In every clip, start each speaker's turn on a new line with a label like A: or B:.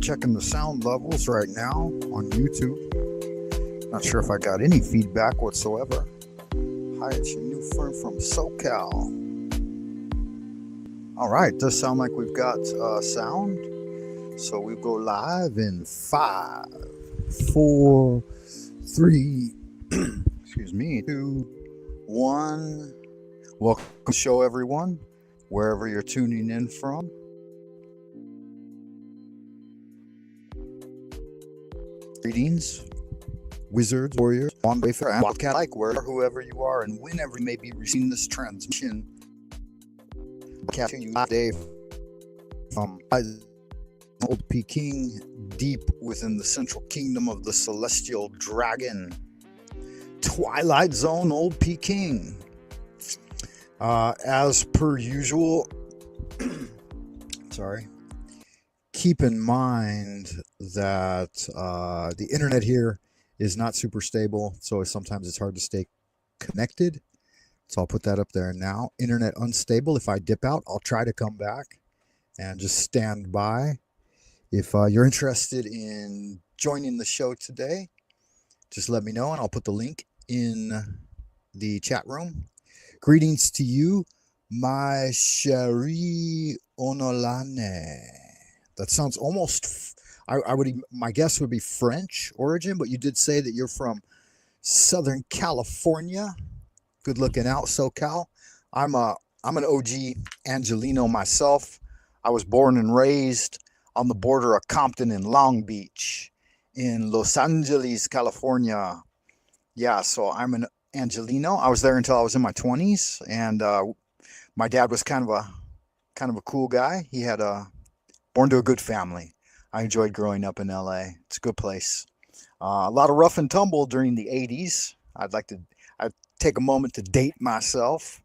A: Checking the sound levels right now on YouTube. Not sure if I got any feedback whatsoever. Hi, it's your new friend from SoCal. All right, does sound like we've got sound. So we go live in 5, 4, 3, excuse me, 2, 1. Welcome to the show, everyone, wherever you're tuning in from. Greetings, wizards, warriors, on wayfarer, and wildcat like whoever you are and whenever you may be receiving this transmission. Catching you today from Old Peking, deep within the central kingdom of the celestial dragon, Twilight Zone, Old Peking. As per usual, sorry. Keep in mind that the internet here is not super stable, so sometimes it's hard to stay connected. So I'll put that up there now. Internet unstable. If I dip out, I'll try to come back and just stand by. If you're interested in joining the show today, just let me know and I'll put the link in the chat room. Greetings to you, my chérie Onolane. That sounds almost, my guess would be French origin, but you did say that you're from Southern California. Good looking out, SoCal. I'm an OG Angelino myself. I was born and raised on the border of Compton and Long Beach in Los Angeles, California. Yeah, so I'm an Angelino. I was there until I was in my 20s, and my dad was kind of a cool guy. He had born to a good family. I enjoyed growing up in LA. It's a good place. A lot of rough and tumble during the 80s. I'd take a moment to date myself.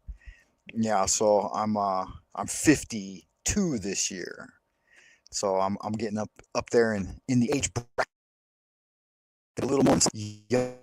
A: Yeah, so I'm 52 this year. So I'm getting up there in the age bracket a little more young.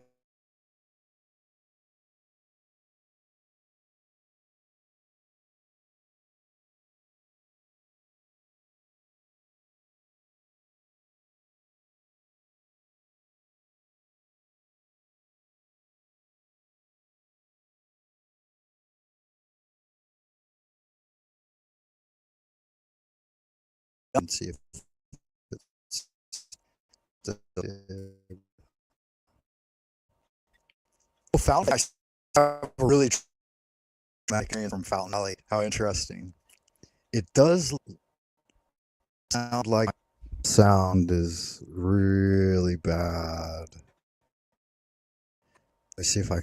A: And see if Fountain. I have a really traumatic experience from Fountain Valley. How interesting. It does. sound like sound is really bad. Let's see if I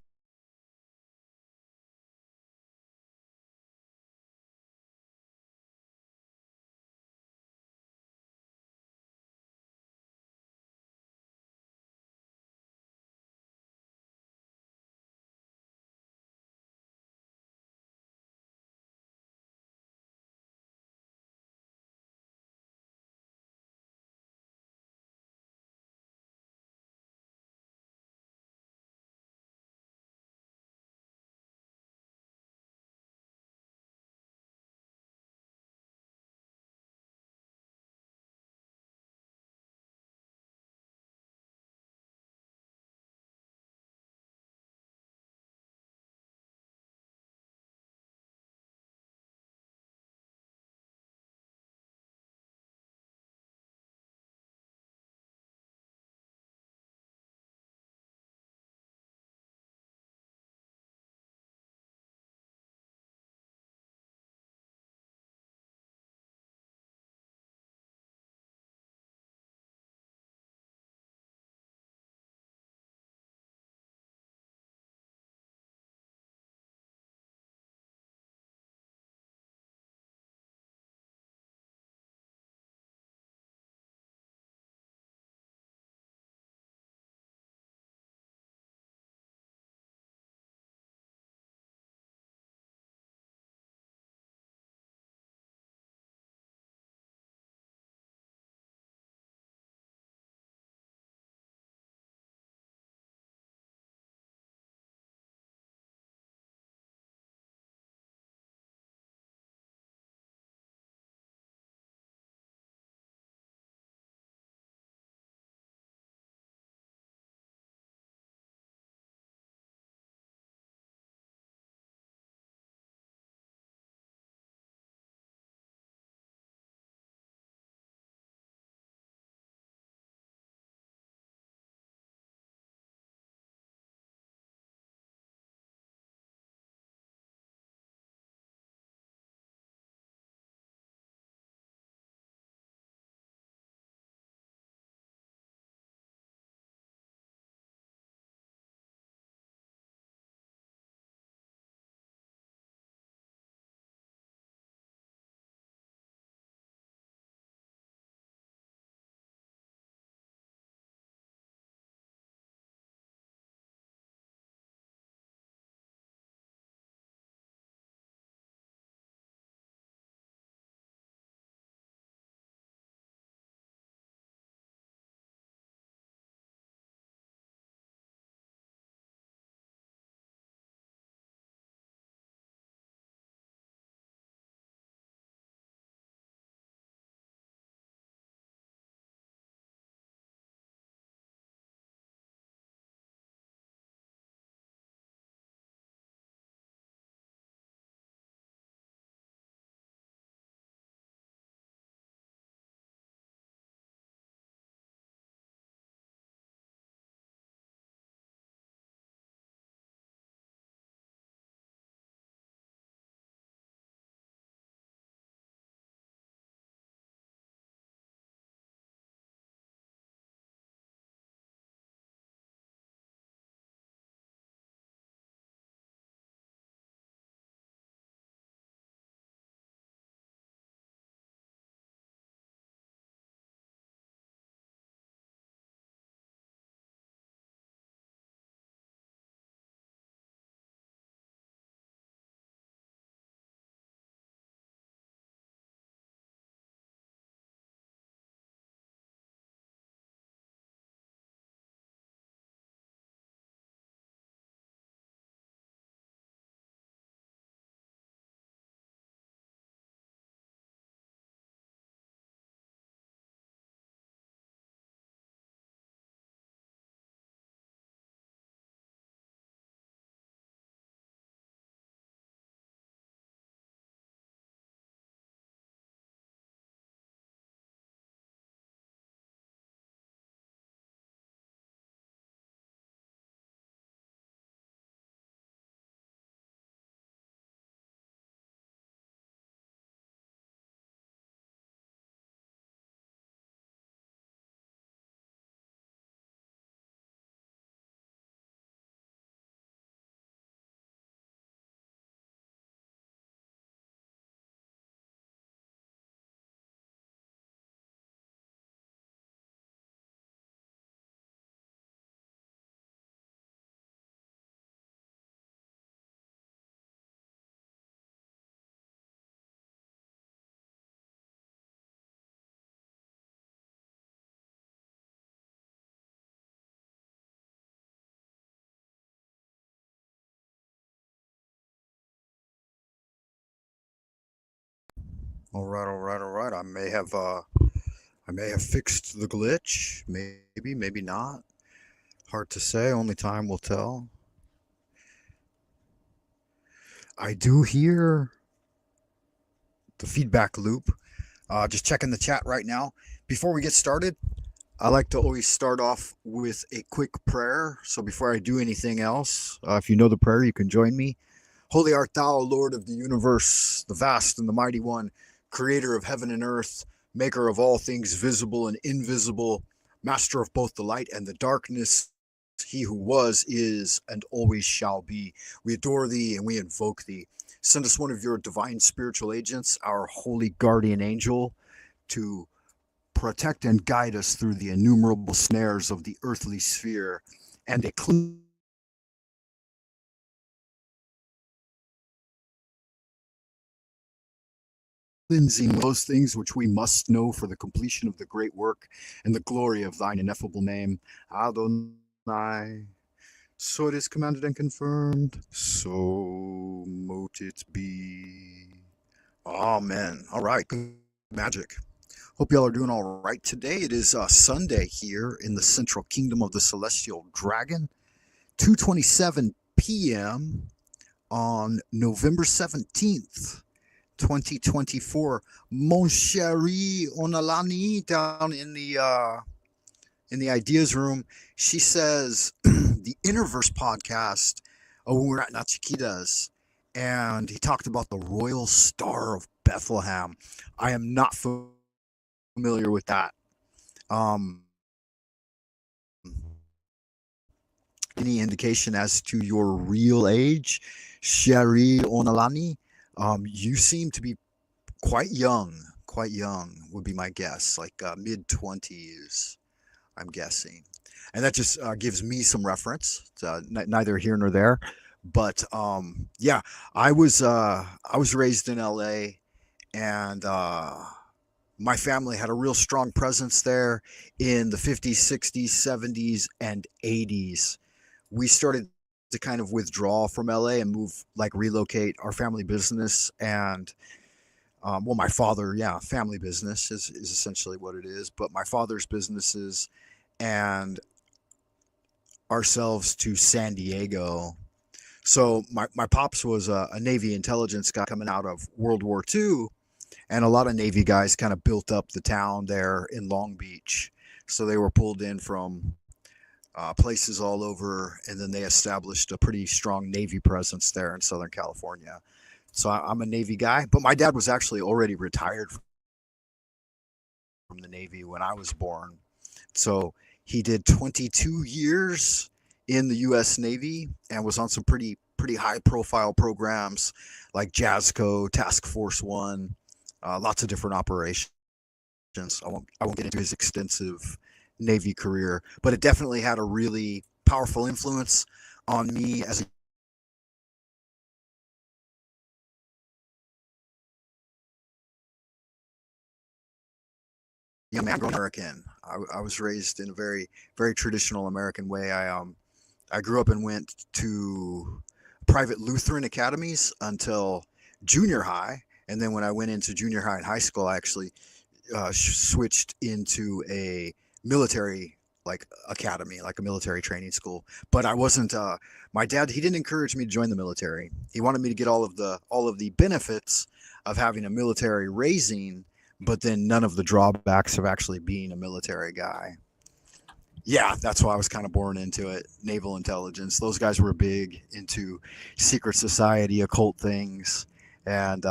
A: All right, all right, all right. I may have fixed the glitch. Maybe, maybe not. Hard to say. Only time will tell. I do hear the feedback loop. Just checking the chat right now. Before we get started, I like to always start off with a quick prayer. So before I do anything else, if you know the prayer, you can join me. Holy art thou, Lord of the universe, the vast and the mighty one, creator of heaven and earth, maker of all things visible and invisible, master of both the light and the darkness, he who was, is, and always shall be. We adore thee and we invoke thee. Send us one of your divine spiritual agents, our holy guardian angel, to protect and guide us through the innumerable snares of the earthly sphere, and a cleansing those things which we must know for the completion of the great work and the glory of thine ineffable name, Adonai. So it is commanded and confirmed, so mote it be. Amen. All right, good magic. Hope y'all are doing all right today. It is Sunday here in the Central Kingdom of the Celestial Dragon, 2:27 p.m. on November 17th, 2024. Mon chéri Onalani down in the ideas room. She says the Innerverse podcast. Oh, we were at Nachikitas, and he talked about the Royal Star of Bethlehem. I am not familiar with that. Um, any indication as to your real age, Sherry Onalani? You seem to be quite young. Quite young would be my guess, like mid 20s, I'm guessing. And that just gives me some reference. It's, neither here nor there. But yeah, I was raised in LA, and my family had a real strong presence there in the 50s, 60s, 70s, and 80s. We started to kind of withdraw from LA and move, like relocate our family business. And well, my father, yeah, family business is essentially what it is. But my father's businesses and ourselves to San Diego. So my pops was a Navy intelligence guy coming out of World War II, and a lot of Navy guys kind of built up the town there in Long Beach. So they were pulled in from places all over, and then they established a pretty strong Navy presence there in Southern California. So I'm a Navy guy, but my dad was actually already retired from the Navy when I was born. So he did 22 years in the U.S. Navy and was on some pretty high profile programs like JASCO, Task Force One, lots of different operations. I won't get into his extensive Navy career, but it definitely had a really powerful influence on me as a young man, growing American. I was raised in a very traditional American way. I grew up and went to private Lutheran academies until junior high, and then when I went into junior high and high school, I actually switched into a military like academy, like a military training school. But I wasn't. My dad, he didn't encourage me to join the military. He wanted me to get all of the benefits of having a military raising, but then none of the drawbacks of actually being a military guy. Yeah, that's why I was kind of born into it. Naval intelligence. Those guys were big into secret society, occult things, and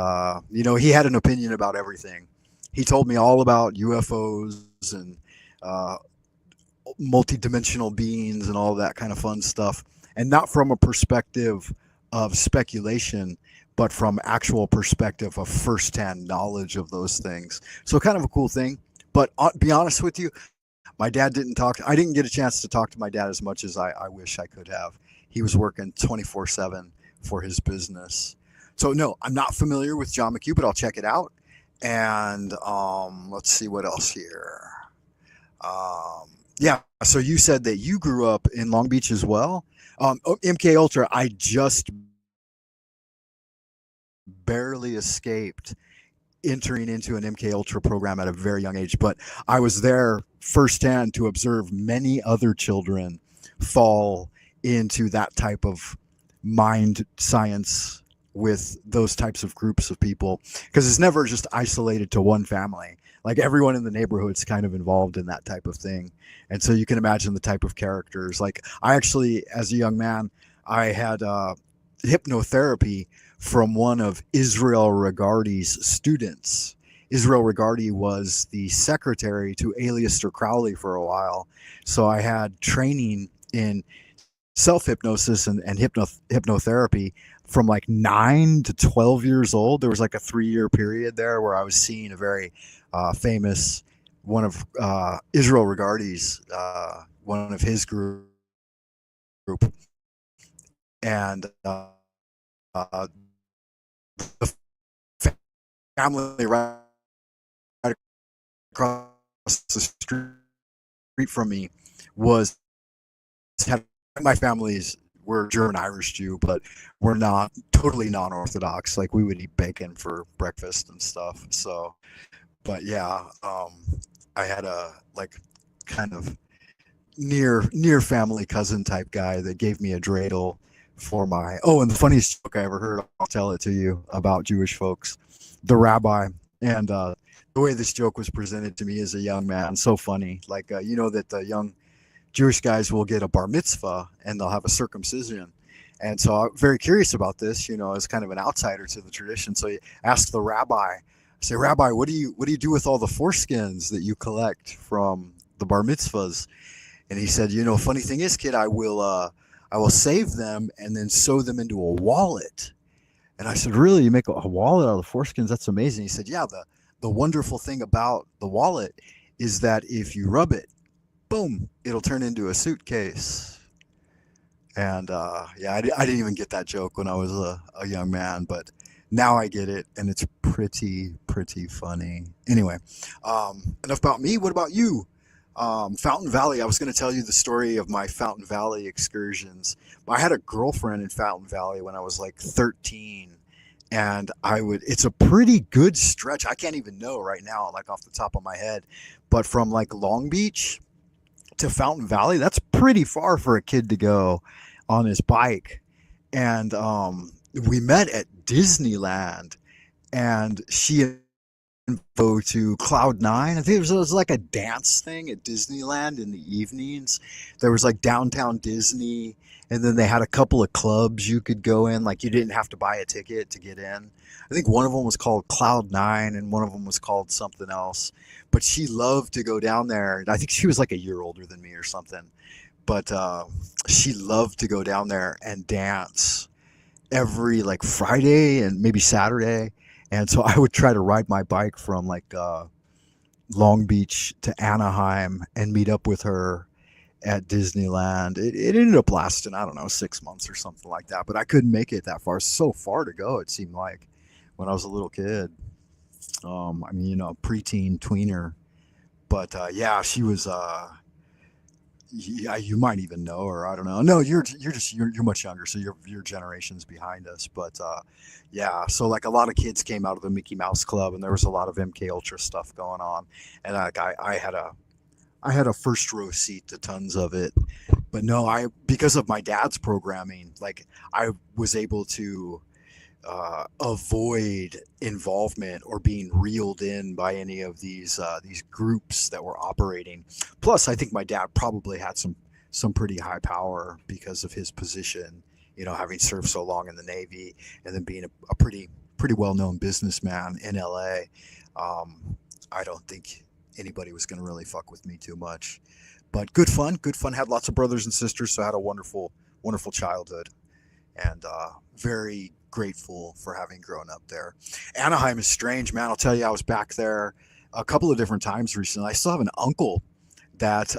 A: you know, he had an opinion about everything. He told me all about UFOs and uh, multidimensional beings and all that kind of fun stuff, and not from a perspective of speculation, but from actual perspective of firsthand knowledge of those things. So kind of a cool thing. But be honest with you, my dad didn't talk. I didn't get a chance to talk to my dad as much as I wish I could have. He was working 24/7 for his business. So no, I'm not familiar with John McHugh, but I'll check it out. And let's see what else here. Yeah, so you said that you grew up in Long Beach as well. MK Ultra, I just barely escaped. entering into an MK Ultra program at a very young age, but I was there firsthand to observe many other children fall into that type of mind science with those types of groups of people, because it's never just isolated to one family. Like everyone in the neighborhood's kind of involved in that type of thing. And so you can imagine the type of characters. Like I actually, as a young man, I had hypnotherapy from one of Israel Regardie's students. Israel Regardie was the secretary to Aleister Crowley for a while. So I had training in self-hypnosis and hypnotherapy from like 9 to 12 years old. There was like a 3-year period there where I was seeing a very famous one of Israel Regardie's, one of his group, and the family right across the street from me was had my family's we're German Irish Jew, but we're not totally non-Orthodox. Like we would eat bacon for breakfast and stuff. So, but yeah, I had a like kind of near family cousin type guy that gave me a dreidel for my. Oh, and the funniest joke I ever heard, I'll tell it to you, about Jewish folks. The rabbi and the way this joke was presented to me as a young man, so funny. Like you know that the young Jewish guys will get a bar mitzvah and they'll have a circumcision. And so I'm very curious about this, you know, as kind of an outsider to the tradition. So you ask the rabbi, I say, Rabbi, what do you do with all the foreskins that you collect from the bar mitzvahs? And he said, you know, funny thing is, kid, I will save them and then sew them into a wallet. And I said, really? You make a wallet out of the foreskins? That's amazing. He said, yeah, the wonderful thing about the wallet is that if you rub it, boom, it'll turn into a suitcase. And yeah, I didn't even get that joke when I was a young man, but now I get it, and it's pretty funny. Anyway, enough about me. What about you? Fountain Valley. I was going to tell you the story of my Fountain Valley excursions. I had a girlfriend in Fountain Valley when I was like 13, and it's a pretty good stretch. I can't even know right now, like off the top of my head, but from like Long Beach to Fountain Valley, that's pretty far for a kid to go on his bike. And we met at Disneyland, and she go to Cloud9. I think it was like a dance thing at Disneyland in the evenings. There was like Downtown Disney, and then they had a couple of clubs you could go in. Like you didn't have to buy a ticket to get in. I think one of them was called Cloud9 and one of them was called something else. But she loved to go down there. I think she was like a year older than me or something. But she loved to go down there and dance every like Friday and maybe Saturday. And so I would try to ride my bike from like Long Beach to Anaheim and meet up with her at Disneyland. It ended up lasting, I don't know, 6 months or something like that. But I couldn't make it that far. So far to go, it seemed like, when I was a little kid. I mean, you know, preteen, tweener. But yeah, she was. Yeah, you might even know her. I don't know. No, you're much younger, so your generation's behind us. But yeah, so like a lot of kids came out of the Mickey Mouse Club, and there was a lot of MK Ultra stuff going on, and like I had a first row seat to tons of it. But no, because of my dad's programming, like I was able to avoid involvement or being reeled in by any of these groups that were operating. Plus, I think my dad probably had some pretty high power because of his position, you know, having served so long in the Navy and then being a pretty well-known businessman in LA. I don't think anybody was going to really fuck with me too much. But good fun. Had lots of brothers and sisters, so I had a wonderful childhood, and very grateful for having grown up there. Anaheim is strange, man. I'll tell you, I was back there a couple of different times recently. I still have an uncle that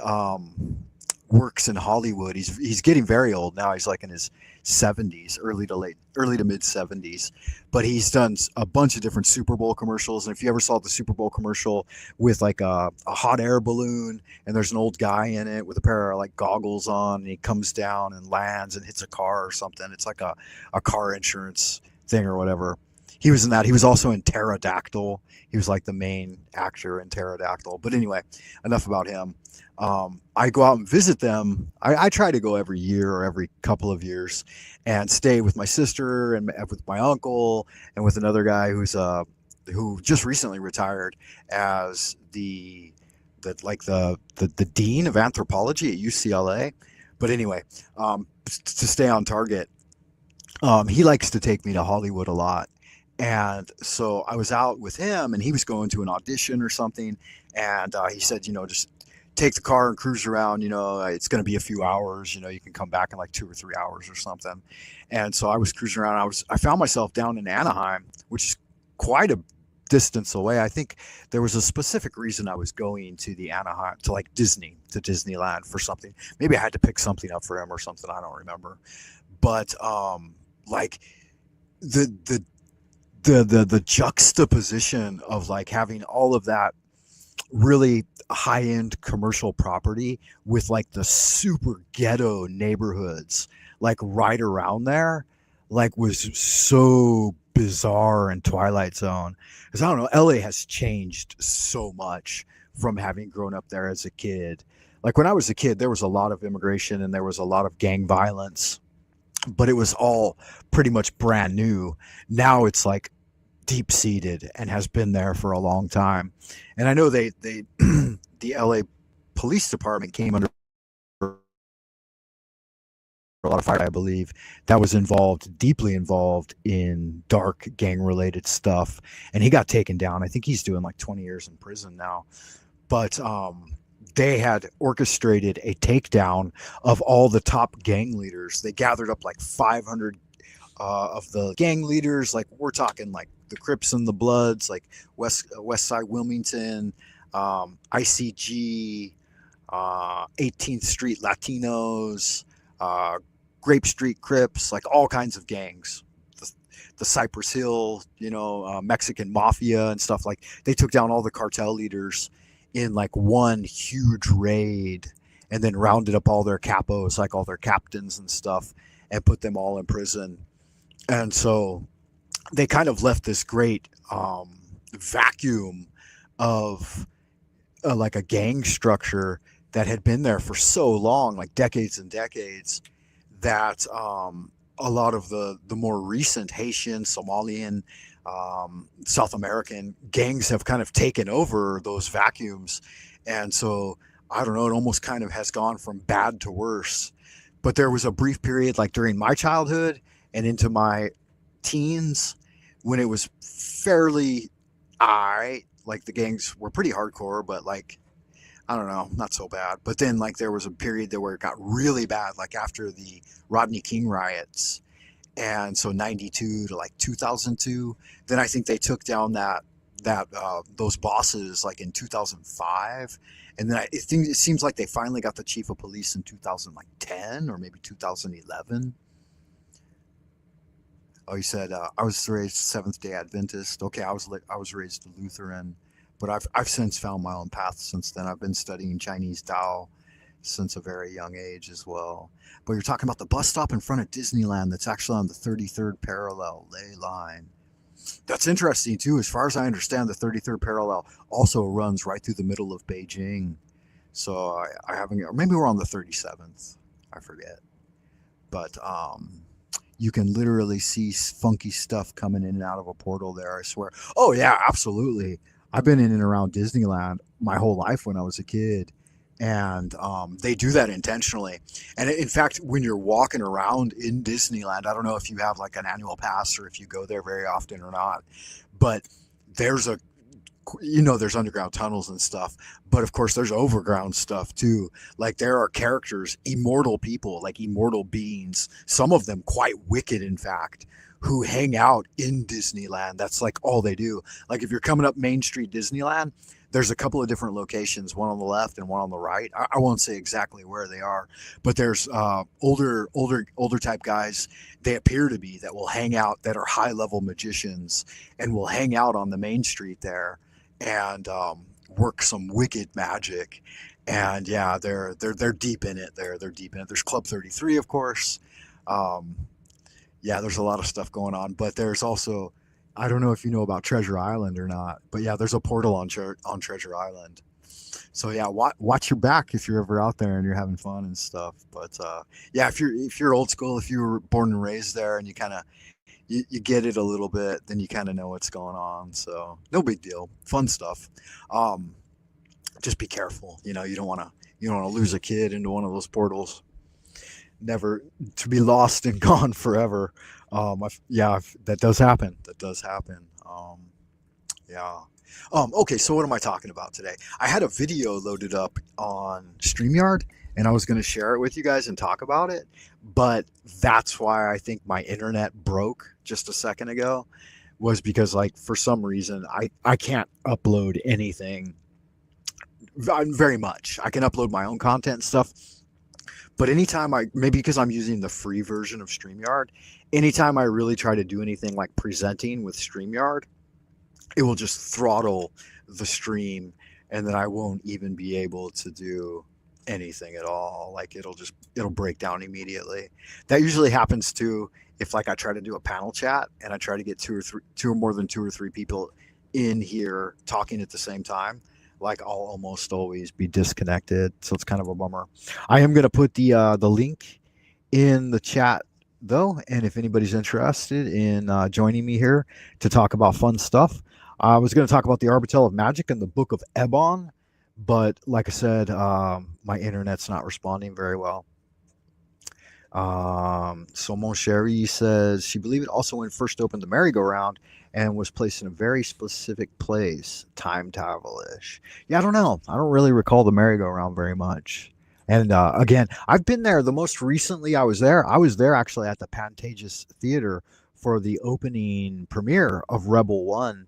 A: works in Hollywood. He's getting very old now. He's like in his 70s, early to mid 70s. But he's done a bunch of different Super Bowl commercials. And if you ever saw the Super Bowl commercial with like a hot air balloon, and there's an old guy in it with a pair of like goggles on, and he comes down and lands and hits a car or something. It's like a car insurance thing or whatever. He was in that. He was also in Pterodactyl. He was like the main actor in Pterodactyl. But anyway, enough about him. I go out and visit them. I try to go every year or every couple of years and stay with my sister and with my uncle and with another guy who just recently retired as the dean of anthropology at UCLA. But anyway, to stay on target, he likes to take me to Hollywood a lot. And so I was out with him, and he was going to an audition or something. And he said, just take the car and cruise around. It's going to be a few hours. You can come back in like 2 or 3 hours or something. And so I was cruising around. I found myself down in Anaheim, which is quite a distance away. I think there was a specific reason I was going to the Anaheim, to like to Disneyland for something. Maybe I had to pick something up for him or something. I don't remember. But like the juxtaposition of like having all of that really high-end commercial property with like the super ghetto neighborhoods like right around there, like, was so bizarre and Twilight Zone. Because I don't know, LA has changed so much from having grown up there as a kid. Like when I was a kid, there was a lot of immigration and there was a lot of gang violence, but it was all pretty much brand new. Now it's like deep seated and has been there for a long time. And I know they the LA Police Department came under a lot of fire, I believe, that was deeply involved in dark gang related stuff. And he got taken down. I think he's doing like 20 years in prison now. But they had orchestrated a takedown of all the top gang leaders. They gathered up like 500 of the gang leaders. Like we're talking like the Crips and the Bloods, like West Side Wilmington, ICG, 18th Street Latinos, Grape Street Crips, like all kinds of gangs. The Cypress Hill, Mexican mafia and stuff. Like they took down all the cartel leaders in like one huge raid, and then rounded up all their capos, like all their captains and stuff, and put them all in prison. And so they kind of left this great vacuum of like a gang structure that had been there for so long, like decades and decades, that a lot of the more recent Haitian, Somalian, South American gangs have kind of taken over those vacuums. And so, I don't know, it almost kind of has gone from bad to worse. But there was a brief period, like during my childhood and into my teens, when it was fairly like the gangs were pretty hardcore, but like, I don't know, not so bad. But then like there was a period there where it got really bad, like after the Rodney King riots. And so 92 to like 2002, then I think they took down those bosses like in 2005. And then it seems like they finally got the chief of police in 2010 or maybe 2011. Oh, he said, I was raised Seventh-day Adventist. Okay, I was raised Lutheran, but I've since found my own path since then. I've been studying Chinese Tao since a very young age as well. But you're talking about the bus stop in front of Disneyland that's actually on the 33rd parallel ley line. That's interesting too. As far as I understand, the 33rd parallel also runs right through the middle of Beijing. So I haven't, or maybe we're on the 37th. I forget. But you can literally see funky stuff coming in and out of a portal there, I swear. Oh yeah, absolutely. I've been in and around Disneyland my whole life when I was a kid. And they do that intentionally. And in fact, when you're walking around in Disneyland, I don't know if you have like an annual pass or if you go there very often or not, but there's there's underground tunnels and stuff, but of course there's overground stuff too. Like there are characters, immortal people, like immortal beings, some of them quite wicked, in fact, who hang out in Disneyland. That's like all they do. Like if you're coming up Main Street Disneyland, there's a couple of different locations, one on the left and one on the right. I won't say exactly where they are, but there's older type guys, they appear to be, that will hang out, that are high level magicians, and will hang out on the main street there and work some wicked magic. And yeah, they're deep in it. They're deep in it. There's Club 33, of course. Yeah, there's a lot of stuff going on, but there's also I don't know if you know about Treasure Island or not, but yeah, there's a portal on on Treasure Island. So yeah, watch your back if you're ever out there and you're having fun and stuff. But yeah, if you're old school, if you were born and raised there and you kind of you get it a little bit, then you kind of know what's going on. So no big deal, fun stuff. Um, just be careful. You know, you don't want to lose a kid into one of those portals, never to be lost and gone forever. Yeah, that does happen. That does happen. Yeah. Okay, so what am I talking about today? I had a video loaded up on StreamYard and I was going to share it with you guys and talk about it, but that's why I think my internet broke just a second ago was because like for some reason I can't upload anything very much. I can upload my own content and stuff, but anytime maybe because I'm using the free version of StreamYard, anytime I really try to do anything like presenting with StreamYard, it will just throttle the stream and then I won't even be able to do anything at all. Like it'll break down immediately. That usually happens too if like I try to do a panel chat and I try to get two or more than two or three people in here talking at the same time. Like I'll almost always be disconnected, so it's kind of a bummer. I am gonna put the link in the chat though, and if anybody's interested in joining me here to talk about fun stuff, I was going to talk about the Arbatel of Magick and the Book of Aeon, but like I said, my internet's not responding very well. So Mon Cherie says she believed it also when first opened the merry-go-round and was placed in a very specific place, time travel-ish. Yeah, I don't know. I don't really recall the merry-go-round very much. And again, I've been there. The most recently I was there actually at the Pantages Theater for the opening premiere of Rebel One.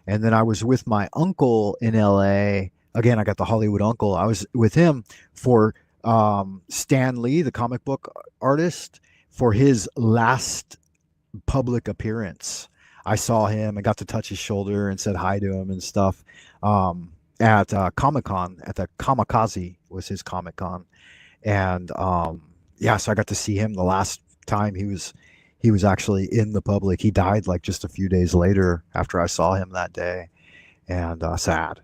A: And then I was with my uncle in LA. Again, I got the Hollywood uncle. I was with him for Stan Lee, the comic book artist, for his last public appearance. I saw him and got to touch his shoulder and said hi to him and stuff at Comic Con, at the Kamikaze was his Comic Con. And yeah, so I got to see him the last time he was actually in the public. He died like just a few days later after I saw him that day, and sad.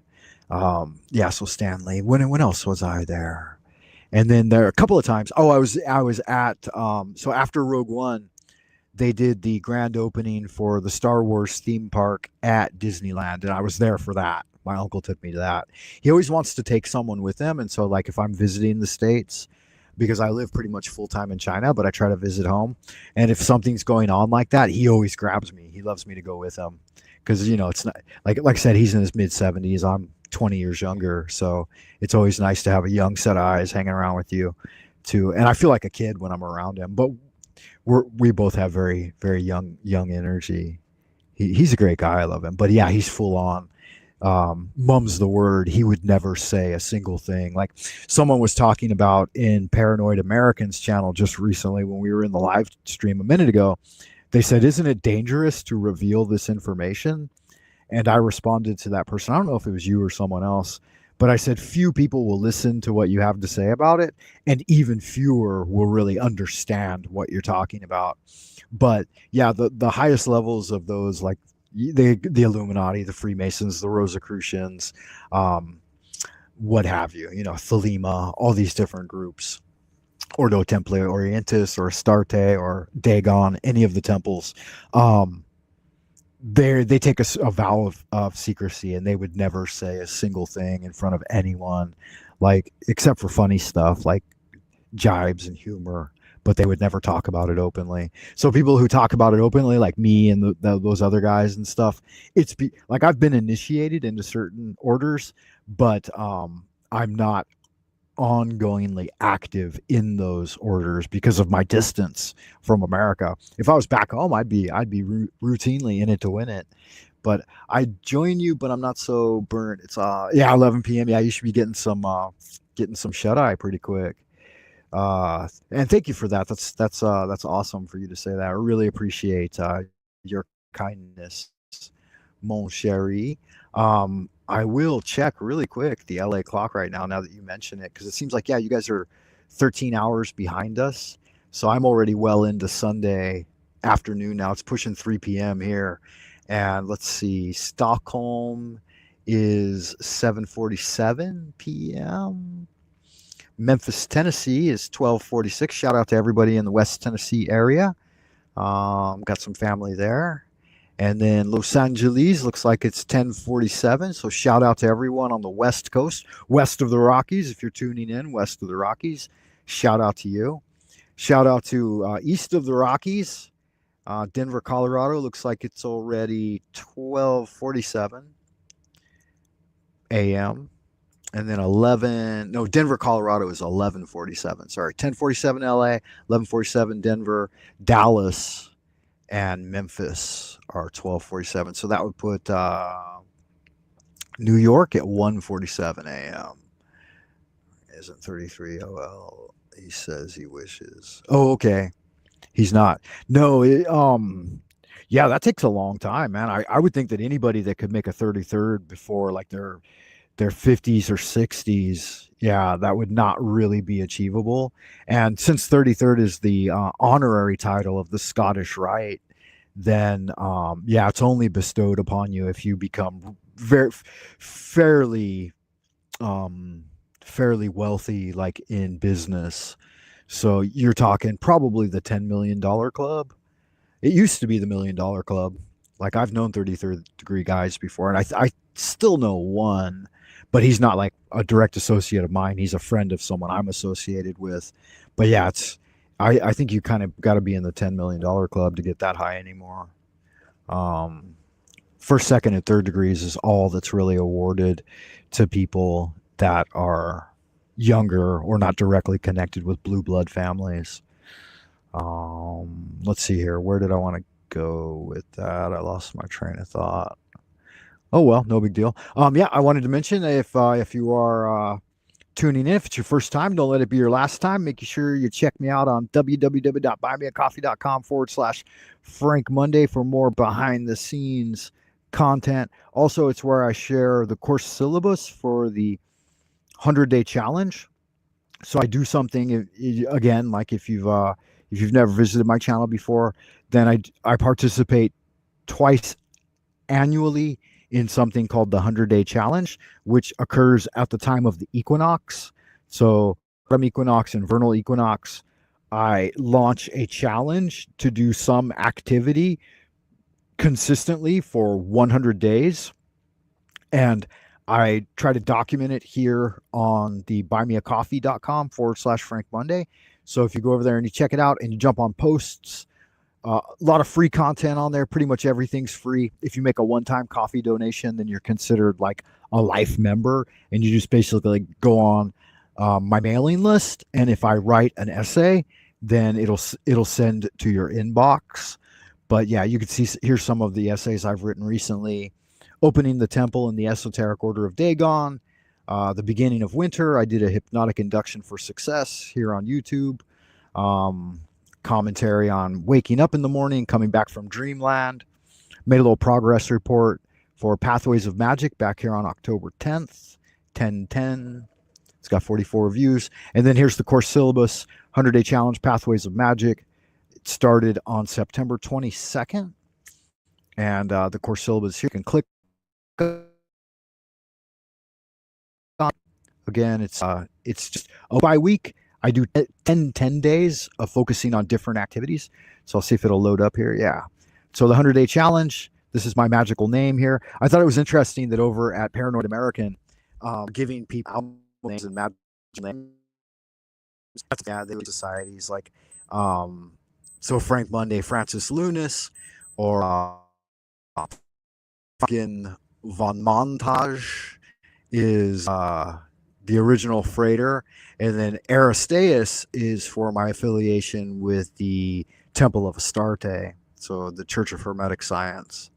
A: Yeah, so Stanley. When else was I there? And then there a couple of times. Oh, I was at so after Rogue One, they did the grand opening for the Star Wars theme park at Disneyland, and I was there for that. My uncle took me to that. He always wants to take someone with him, and so like if I'm visiting the States, because I live pretty much full time in China, but I try to visit home. And if something's going on like that, he always grabs me. He loves me to go with him because you know it's not like I said, he's in his mid-70s. I'm 20 years younger, so it's always nice to have a young set of eyes hanging around with you, too. And I feel like a kid when I'm around him. But we both have very young energy. He's a great guy. I love him. But yeah, he's full on. Mum's the word. He would never say a single thing. Like someone was talking about in Paranoid Americans channel just recently when we were in the live stream a minute ago. They said, "Isn't it dangerous to reveal this information?" And I responded to that person. I don't know if it was you or someone else, but I said, few people will listen to what you have to say about it, and even fewer will really understand what you're talking about. But yeah, the highest levels of those, like the Illuminati, the Freemasons, the Rosicrucians, what have you, you know, Thelema, all these different groups, Ordo Templi Orientis or Astarte or Dagon, any of the temples, they take a vow of secrecy, and they would never say a single thing in front of anyone, like except for funny stuff like jibes and humor, but they would never talk about it openly. So people who talk about it openly, like me and those other guys and stuff, like I've been initiated into certain orders, but I'm not ongoingly active in those orders because of my distance from America. If I was back home, I'd be routinely in it to win it. But I join you, but I'm not so burnt. It's yeah, 11 p.m. Yeah, you should be getting some shut eye pretty quick. And thank you for that. That's awesome for you to say that. I really appreciate your kindness, mon chéri. I will check really quick the LA clock right now that you mention it, because it seems like, yeah, you guys are 13 hours behind us. So I'm already well into Sunday afternoon now. It's pushing 3 p.m. here. And let's see, Stockholm is 7:47 p.m. Memphis, Tennessee is 12:46. Shout out to everybody in the West Tennessee area. Got some family there. And then Los Angeles looks like it's 10:47. So shout out to everyone on the West Coast, west of the Rockies. If you're tuning in west of the Rockies, shout out to you. Shout out to east of the Rockies, Denver, Colorado. Looks like it's already 12:47 a.m. And then Denver, Colorado is 11:47. Sorry, 10:47 LA, 11:47 Denver, Dallas, and Memphis are 12:47. So that would put New York at 1:47 a.m. Isn't 33 OL? He says he wishes. Oh, okay. He's not. No, yeah, that takes a long time, man. I would think that anybody that could make a 33rd before like their 50s or 60s, yeah, that would not really be achievable. And since 33rd is the honorary title of the Scottish Rite, then yeah, it's only bestowed upon you if you become fairly fairly wealthy, like in business. So you're talking probably the $10 million club. It used to be the $1 million club. Like I've known 33rd degree guys before, and I still know one, but he's not like a direct associate of mine. He's a friend of someone I'm associated with. But yeah, I think you kind of got to be in the $10 million club to get that high anymore. Um, First, second, and third degrees is all that's really awarded to people that are younger or not directly connected with blue blood families. Let's see here. Where did I want to go with that? I lost my train of thought. Oh well, no big deal. Yeah, I wanted to mention if you are tuning in, if it's your first time, don't let it be your last time. Make sure you check me out on www.buymeacoffee.com/Frank Monday for more behind the scenes content. Also, it's where I share the course syllabus for the 100-day challenge. So I do something again, like if you've never visited my channel before, then I participate twice annually in something called the 100-day challenge, which occurs at the time of the equinox. So autumn equinox and vernal equinox, I launch a challenge to do some activity consistently for 100 days. And I try to document it here on the buymeacoffee.com/Frank Monday. So if you go over there and you check it out and you jump on posts, a lot of free content on there. Pretty much everything's free. If you make a one-time coffee donation, then you're considered like a life member, and you just basically go on my mailing list. And if I write an essay, then it'll send to your inbox. But yeah, you can see here's some of the essays I've written recently. Opening the Temple in the Esoteric Order of Dagon, the Beginning of Winter. I did a hypnotic induction for success here on YouTube. Commentary on waking up in the morning, coming back from dreamland. Made a little progress report for Pathways of Magic back here on October 10th, 10/10. It's got 44 reviews. And then here's the course syllabus, 100-day challenge, Pathways of Magic. It started on September 22nd. And the course syllabus here, you can click on. Again, it's just by week. I do 10 days of focusing on different activities. So I'll see if it'll load up here. Yeah. So the 100-day challenge, this is my magical name here. I thought it was interesting that over at Paranoid American, giving people names and magical names. Yeah, they were societies like, so Frank Monday, Francis Lunas, or fucking Von Montage is the original freighter. And then Aristeas is for my affiliation with the Temple of Astarte, so the Church of Hermetic Science.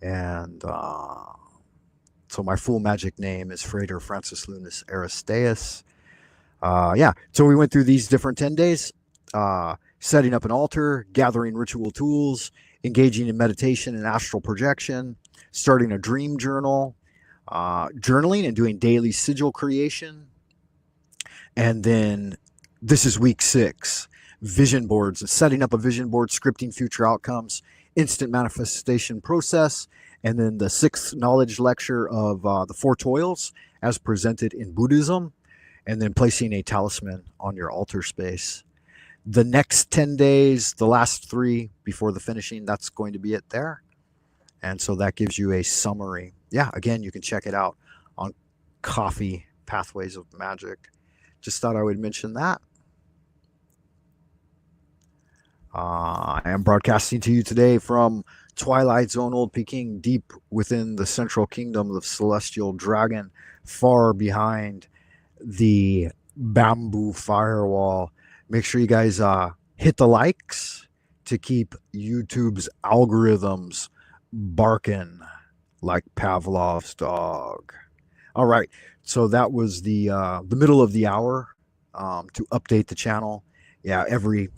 A: And so my full magic name is Freighter Francis Lunas Aristeas. Yeah, so we went through these different 10 days, setting up an altar, gathering ritual tools, engaging in meditation and astral projection, starting a dream journal, journaling and doing daily sigil creation. And then this is week 6, vision boards, setting up a vision board, scripting future outcomes, instant manifestation process, and then the sixth knowledge lecture of the Four Toils as presented in Buddhism, and then placing a talisman on your altar space. The next 10 days, the last three before the finishing, that's going to be it there. And so that gives you a summary. Yeah, again, you can check it out on Coffee Pathways of Magic. Just thought I would mention that. I am broadcasting to you today from Twilight Zone Old Peking, deep within the central kingdom of Celestial Dragon, far behind the bamboo firewall. Make sure you guys hit the likes to keep YouTube's algorithms barking like Pavlov's dog. All right, so that was the middle of the hour to update the channel. Yeah, every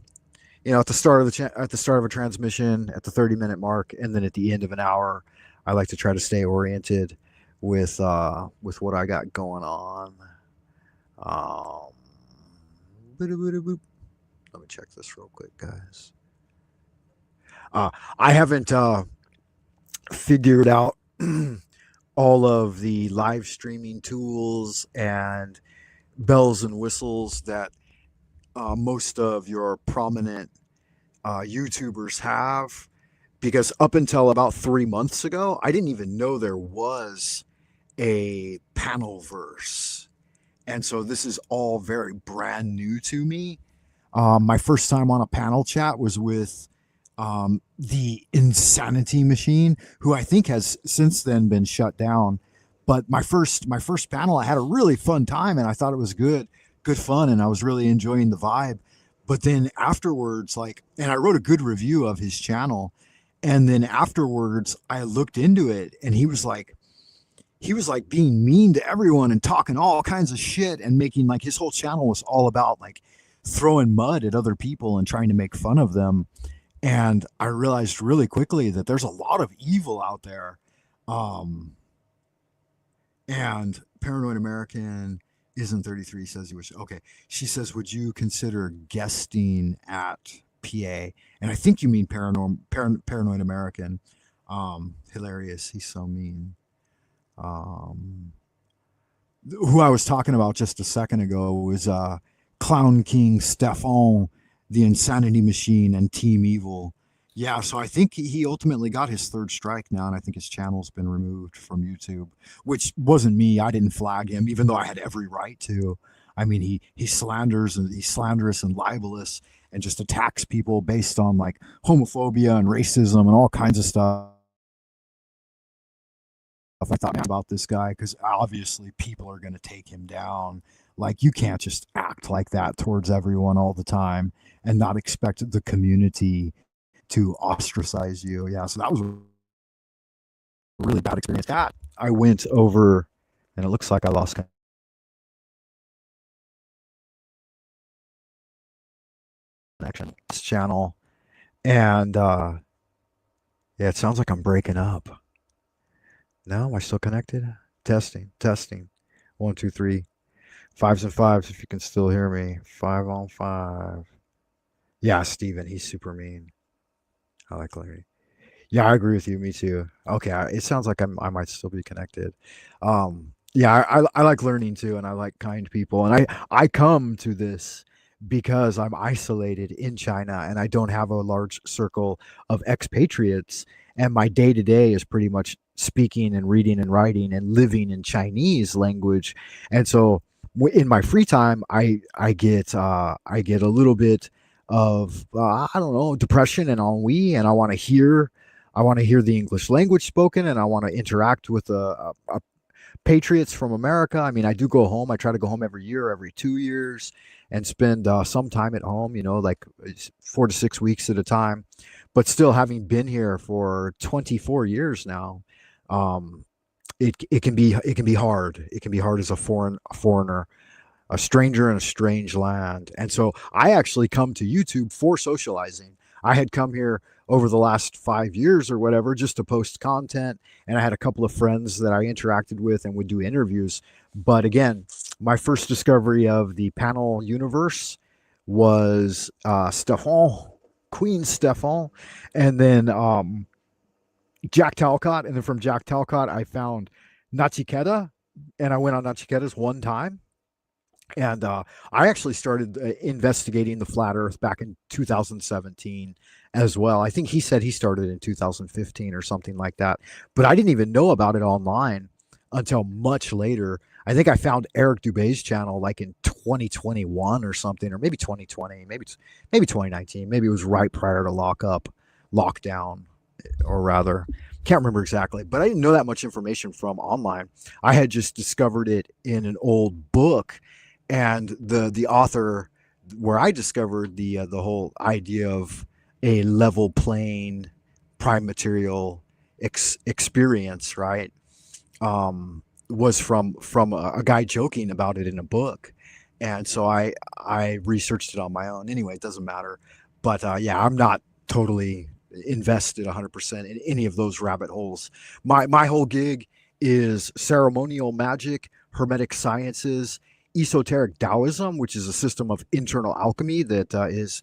A: at the start of at the start of a transmission, at the 30-minute mark, and then at the end of an hour, I like to try to stay oriented with what I got going on. Let me check this real quick, guys. I haven't figured out all of the live streaming tools and bells and whistles that most of your prominent YouTubers have, because up until about 3 months ago, I didn't even know there was a panel verse. And so this is all very brand new to me. My first time on a panel chat was with the Insanity Machine, who I think has since then been shut down. But my first panel, I had a really fun time, and I thought it was good fun, and I was really enjoying the vibe. But then afterwards, and I wrote a good review of his channel, and then afterwards I looked into it, and he was like being mean to everyone and talking all kinds of shit, and making his whole channel was all about throwing mud at other people and trying to make fun of them. And I realized really quickly that there's a lot of evil out there. And Paranoid American isn't 33, says you wish. Okay. She says, would you consider guesting at PA? And I think you mean Paranoid American. Hilarious. He's so mean. Who I was talking about just a second ago was Clown King Stefan, the Insanity Machine, and Team Evil. Yeah, so I think he ultimately got his third strike now, and I think his channel's been removed from YouTube, which wasn't me. I didn't flag him, even though I had every right to. I mean, he slanders, and he's slanderous and libelous, and just attacks people based on homophobia and racism and all kinds of stuff. I thought about this guy, because obviously people are going to take him down. You can't just act like that towards everyone all the time and not expect the community to ostracize you. Yeah, so that was a really bad experience. That I went over, and it looks like I lost connection. This channel, and yeah, it sounds like I'm breaking up. No, am I still connected? Testing. 1, 2, 3. 5s and 5s, if you can still hear me. 5 on 5. Yeah, Steven, he's super mean. I like Larry. Yeah, I agree with you. Me too. Okay, it sounds like I might still be connected. Yeah, I like learning too, and I like kind people. And I come to this because I'm isolated in China, and I don't have a large circle of expatriates. And my day-to-day is pretty much speaking and reading and writing and living in Chinese language. And so in my free time, I get a little bit of I don't know, depression and ennui, and I want to hear the English language spoken, and I want to interact with patriots from America. I mean, I do go home. I try to go home every year, every 2 years, and spend some time at home. 4 to 6 weeks at a time. But still, having been here for 24 years now, it can be hard. It can be hard as a foreigner, a stranger in a strange land. And so I actually come to YouTube for socializing. I had come here over the last 5 years or whatever just to post content, and I had a couple of friends that I interacted with and would do interviews. But again, my first discovery of the panel universe was Stefan Queen Stefan, and then Jack Talcott, and then from Jack Talcott I found Nachiketa, and I went on Nachiketas one time, and I actually started investigating the flat Earth back in 2017 as well. I think he said he started in 2015 or something like that, but I didn't even know about it online until much later. I think I found Eric Dubé's channel like in 2021 or something, or maybe 2020, maybe 2019, maybe it was right prior to lockdown, or rather, can't remember exactly. But I didn't know that much information from online. I had just discovered it in an old book, and the author, where I discovered the whole idea of a level plane prime material experience, right? Was from a guy joking about it in a book, and so I researched it on my own. Anyway, it doesn't matter. But yeah, I'm not totally invested 100% in any of those rabbit holes. My whole gig is ceremonial magic, hermetic sciences, esoteric Taoism, which is a system of internal alchemy that is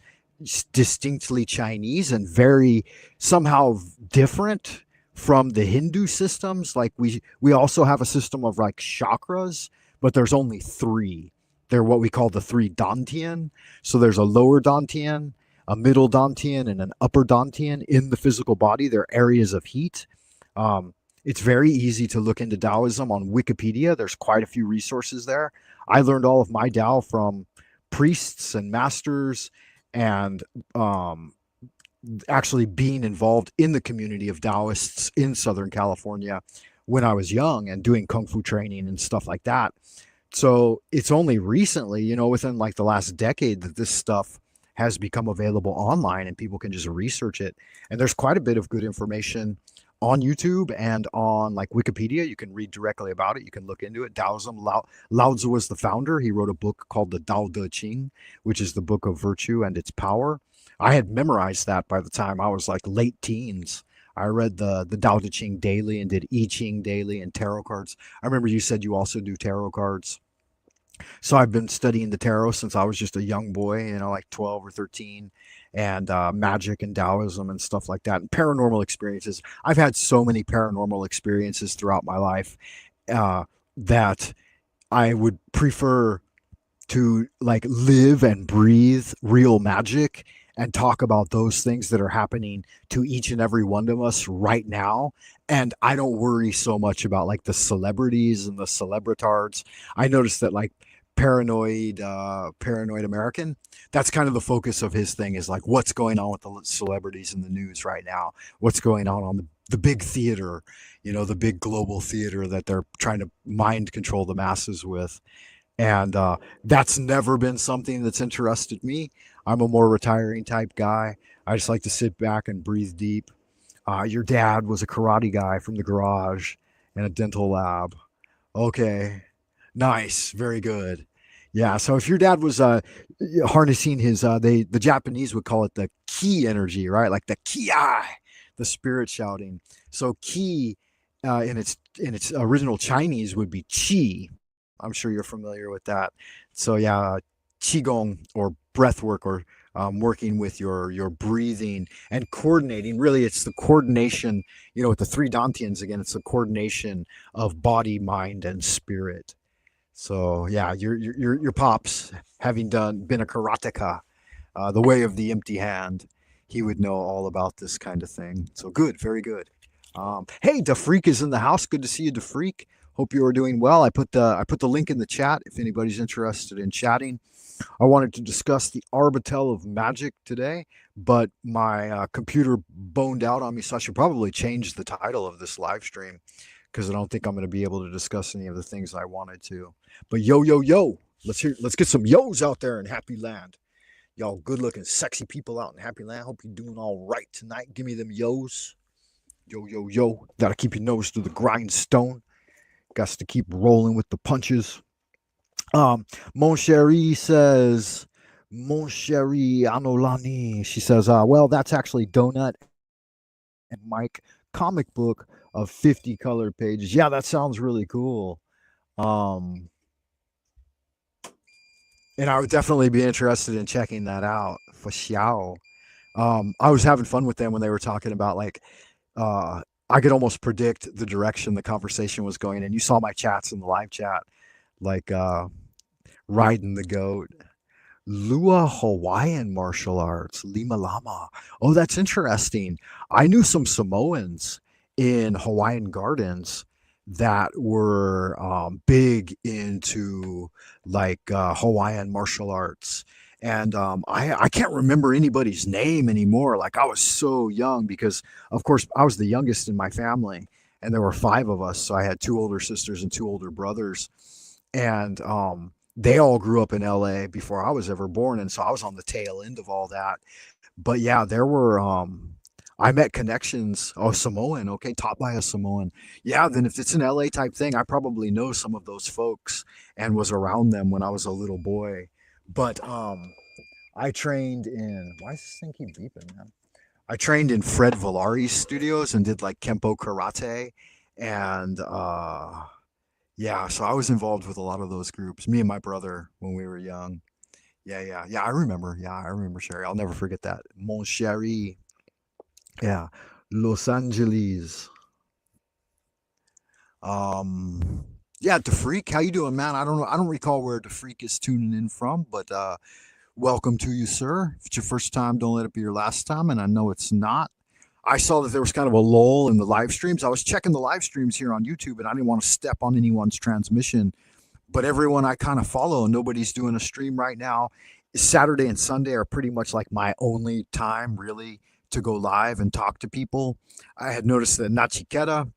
A: distinctly Chinese and very somehow different from the Hindu systems. Like we also have a system of like chakras, but there's only three. They're what we call the three Dantian. So there's a lower Dantian, a middle Dantian, and an upper Dantian in the physical body. They're areas of heat. It's very easy to look into Taoism on Wikipedia. There's quite a few resources there. I learned all of my Tao from priests and masters, and actually being involved in the community of Taoists in Southern California when I was young and doing Kung Fu training and stuff like that. So it's only recently, within like the last decade, that this stuff has become available online and people can just research it. And there's quite a bit of good information on YouTube and on like Wikipedia. You can read directly about it. You can look into it. Taoism, Lao Tzu was the founder. He wrote a book called the Tao Te Ching, which is the book of virtue and its power. I had memorized that by the time I was like late teens. I read the Tao Te Ching daily and did I Ching daily and tarot cards. I remember you said you also do tarot cards. So I've been studying the tarot since I was just a young boy, like 12 or 13, and magic and Taoism and stuff like that, and paranormal experiences. I've had so many paranormal experiences throughout my life that I would prefer to like live and breathe real magic and talk about those things that are happening to each and every one of us right now. And I don't worry so much about like the celebrities and the celebritards. I noticed that like paranoid American, that's kind of the focus of his thing, is like what's going on with the celebrities in the news right now, what's going on the big theater, the big global theater that they're trying to mind control the masses with. And that's never been something that's interested me. I'm a more retiring type guy. I just like to sit back and breathe deep. Your dad was a karate guy from the garage and a dental lab. Okay, nice, very good. Yeah, so if your dad was harnessing his, the Japanese would call it the ki energy, right? Like the ki, the spirit shouting. So ki in its original Chinese would be chi. I'm sure you're familiar with that. So yeah, qigong, or breath work, or working with your breathing and coordinating. Really, it's the coordination. With the three Dantians again, it's the coordination of body, mind, and spirit. So yeah, your pops, having been a karateka, the way of the empty hand, he would know all about this kind of thing. So good, very good. Hey, DeFreak is in the house. Good to see you, DeFreak. Hope you are doing well. I put the link in the chat if anybody's interested in chatting. I wanted to discuss the Arbatel of Magick today, but my computer boned out on me, so I should probably change the title of this live stream, because I don't think I'm going to be able to discuss any of the things I wanted to. But yo, let's get some yo's out there in Happy Land. Y'all good-looking, sexy people out in Happy Land. Hope you're doing all right tonight. Give me them yo's. Yo. Gotta keep your nose to the grindstone. Got to keep rolling with the punches. Mon Cherie says, Mon Cherie Anolani. She says, well, that's actually Donut and Mike comic book of 50 colored pages. Yeah, that sounds really cool. And I would definitely be interested in checking that out for sure. I was having fun with them when they were talking about like I could almost predict the direction the conversation was going, and you saw my chats in the live chat, like riding the goat. Lua Hawaiian martial arts, Lima Lama. Oh, that's interesting. I knew some Samoans in Hawaiian Gardens that were big into like Hawaiian martial arts. And I can't remember anybody's name anymore. Like I was so young because, of course, I was the youngest in my family, and there were five of us. So I had two older sisters and two older brothers, and they all grew up in LA before I was ever born, and so I was on the tail end of all that. But yeah, there were I met connections. Oh, Samoan, okay, taught by a Samoan. Yeah, then if it's an LA type thing, I probably know some of those folks and was around them when I was a little boy. But I trained in why does this thing keep beeping, man? I trained in Fred Villari's studios and did like Kempo karate, and yeah, so I was involved with a lot of those groups. Me and my brother when we were young. Yeah, yeah, yeah. I remember. Yeah, I remember Sherry. I'll never forget that. Mon Chéri. Yeah, Los Angeles. Um, yeah, DeFreak. How you doing, man? I don't know. I don't recall where DeFreak is tuning in from, but welcome to you, sir. If it's your first time, don't let it be your last time. And I know it's not. I saw that there was kind of a lull in the live streams. I was checking the live streams here on YouTube, and I didn't want to step on anyone's transmission, but everyone I kind of follow, nobody's doing a stream right now. Saturday and Sunday are pretty much like my only time really to go live and talk to people. I had noticed that Nachiketa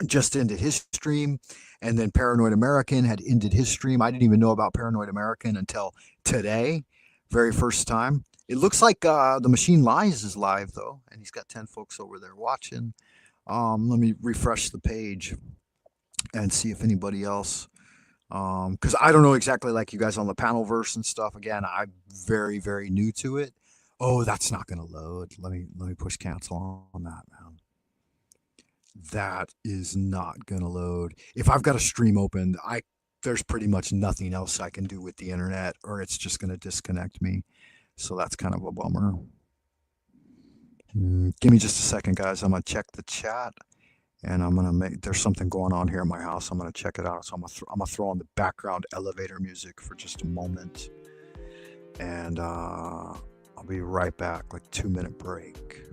A: just ended his stream, and then Paranoid American had ended his stream. I didn't even know about Paranoid American until today, very first time. It looks like the Machine Lies is live though, and he's got 10 folks over there watching. Let me refresh the page and see if anybody else, because I don't know exactly like you guys on the panel verse and stuff. Again, I'm very very new to it. Oh, that's not going to load. Let me push cancel on that, man. That is not going to load. If I've got a stream open, I there's pretty much nothing else I can do with the internet, or it's just going to disconnect me. So that's kind of a bummer. Give me just a second, guys. I'm gonna check the chat, and I'm gonna make. There's something going on here in my house. I'm gonna check it out. So I'm gonna throw on the background elevator music for just a moment, and I'll be right back. Like 2-minute break.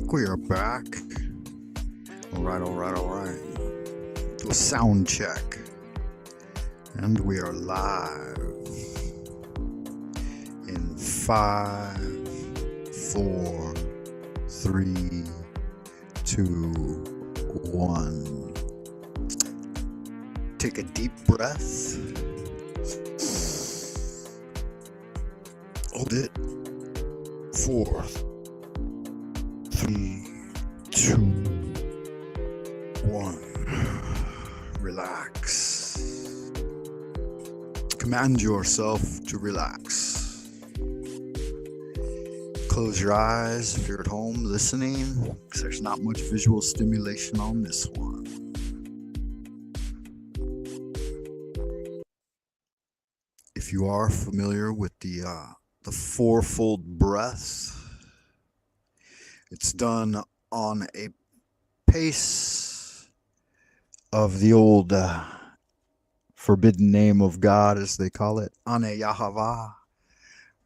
A: We are back. All right. Do a sound check. And we are live. In 5, 4, 3, 2, 1. Take a deep breath. Hold it. 4, 3, 2, 1. Relax. Command yourself to relax. Close your eyes if you're at home listening, because there's not much visual stimulation on this one. If you are familiar with the fourfold breath, it's done on a pace of the old forbidden name of God, as they call it, Ane Yahava,